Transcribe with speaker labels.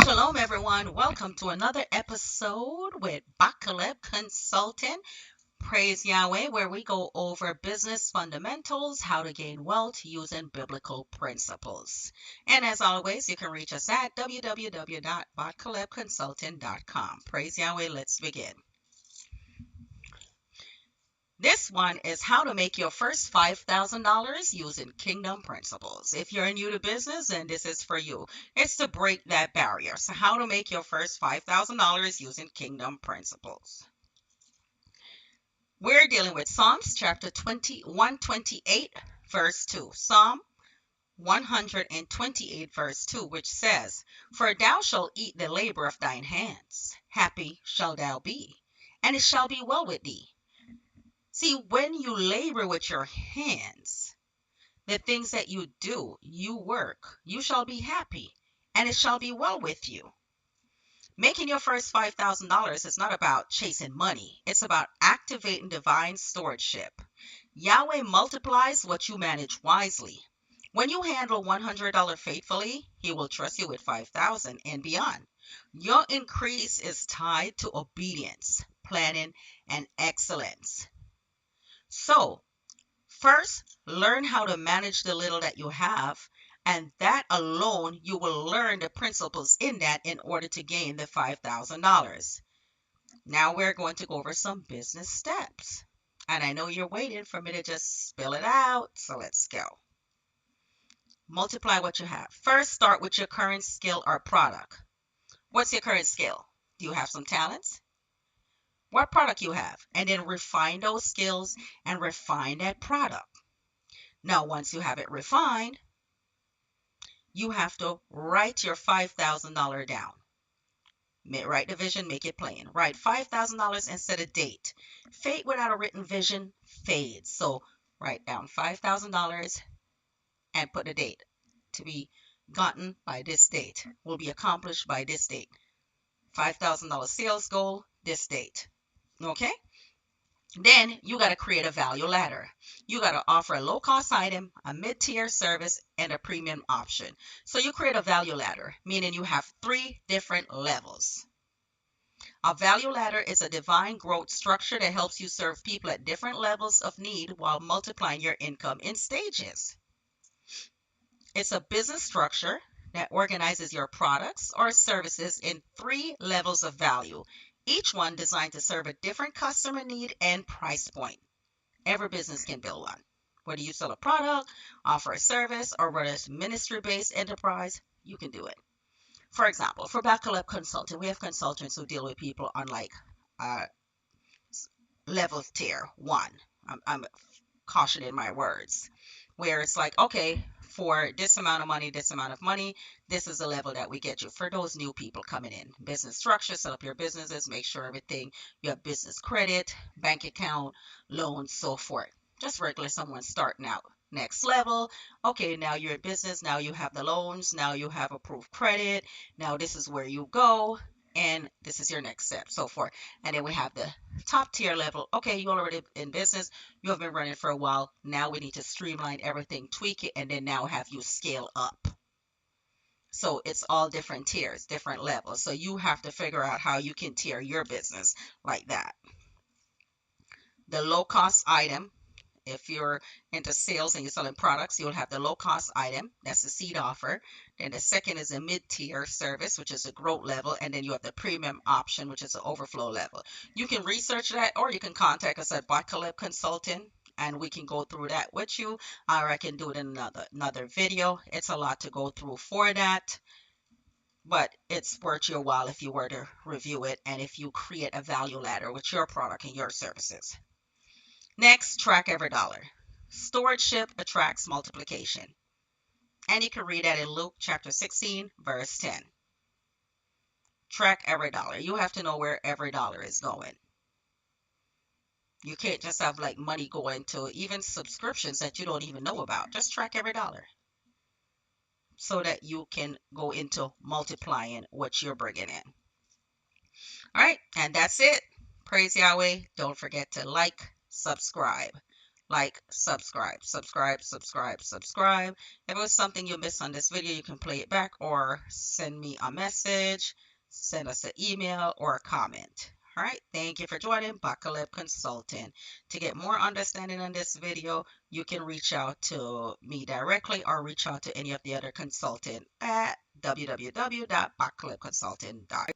Speaker 1: Shalom, everyone. Welcome to another episode with Bakaleb Consulting. Praise Yahweh, where we go over business fundamentals, how to gain wealth using biblical principles. And as always, you can reach us at www.bakalebconsulting.com. Praise Yahweh. Let's begin. This one is how to make your first $5,000 using kingdom principles. If you're new to business, then this is for you. It's to break that barrier. So, how to make your first $5,000 using kingdom principles. We're dealing with Psalms chapter 128, verse 2. Psalm 128, verse 2, which says, "For thou shalt eat the labor of thine hands, happy shalt thou be, and it shall be well with thee." See, when you labor with your hands, the things that you do, you work, you shall be happy, and it shall be well with you. Making your first $5,000 is not about chasing money. It's about activating divine stewardship. Yahweh multiplies what you manage wisely. When you handle $100 faithfully, He will trust you with 5,000 and beyond. Your increase is tied to obedience, planning, and excellence. So, first, learn how to manage the little that you have, and that alone you will learn the principles in that in order to gain the $5,000. Now we're going to go over some business steps. And I know you're waiting for me to just spill it out, so let's go. Multiply what you have. First, start with your current skill or product. What's your current skill? Do you have some talents? What product you have? And then refine those skills and refine that product. Now, once you have it refined, you have to write your $5,000 down. Write the vision, make it plain. Write $5,000 and set a date. Fate without a written vision fades. So write down $5,000 and put a date. To be gotten by this date. Will be accomplished by this date. $5,000 sales goal, this date. Okay? Then you got to create a value ladder. You got to offer a low cost item, a mid tier service, and a premium option. So you create a value ladder, meaning you have 3 different levels. A value ladder is a divine growth structure that helps you serve people at different levels of need while multiplying your income in stages. It's a business structure that organizes your products or services in 3 levels of value, each one designed to serve a different customer need and price point. Every business can build one. Whether you sell a product, offer a service, or run a ministry-based enterprise, you can do it. For example, for Bakaleb Consulting, we have consultants who deal with people on like uh, level tier 1. I'm cautioning my words, where it's like, okay, for this amount of money, this is the level that we get you. For those new people coming in, business structure, set up your businesses, make sure everything, you have business credit, bank account, loans, so forth. Just regular someone starting out. Next level, okay, now you're in business, now you have the loans, now you have approved credit, now this is where you go, and this is your next step, so forth. And then we have the top tier level. Okay, you already in business, you have been running for a while. Now we need to streamline everything, tweak it, and then now have you scale up. So it's all different tiers, different levels. So you have to figure out how you can tier your business like that. The low cost item, if you're into sales and you're selling products, you'll have the low cost item. That's the seed offer. Then the second is a mid tier service, which is a growth level. And then you have the premium option, which is the overflow level. You can research that or you can contact us at Bakaleb Consulting and we can go through that with you. Or I can do it in another video. It's a lot to go through for that. But it's worth your while if you were to review it and if you create a value ladder with your product and your services. Next, track every dollar. Stewardship attracts multiplication. And you can read that in Luke chapter 16, verse 10. Track every dollar. You have to know where every dollar is going. You can't just have like money going to even subscriptions that you don't even know about. Just track every dollar so that you can go into multiplying what you're bringing in. All right, and that's it. Praise Yahweh. Don't forget to like, subscribe. like, subscribe, subscribe, subscribe, subscribe. If it was something you missed on this video, you can play it back or send me a message, send us an email or a comment. All right, thank you for joining Bakalib Consulting. To get more understanding on this video, you can reach out to me directly or reach out to any of the other consultant at www.bakalibconsulting.com.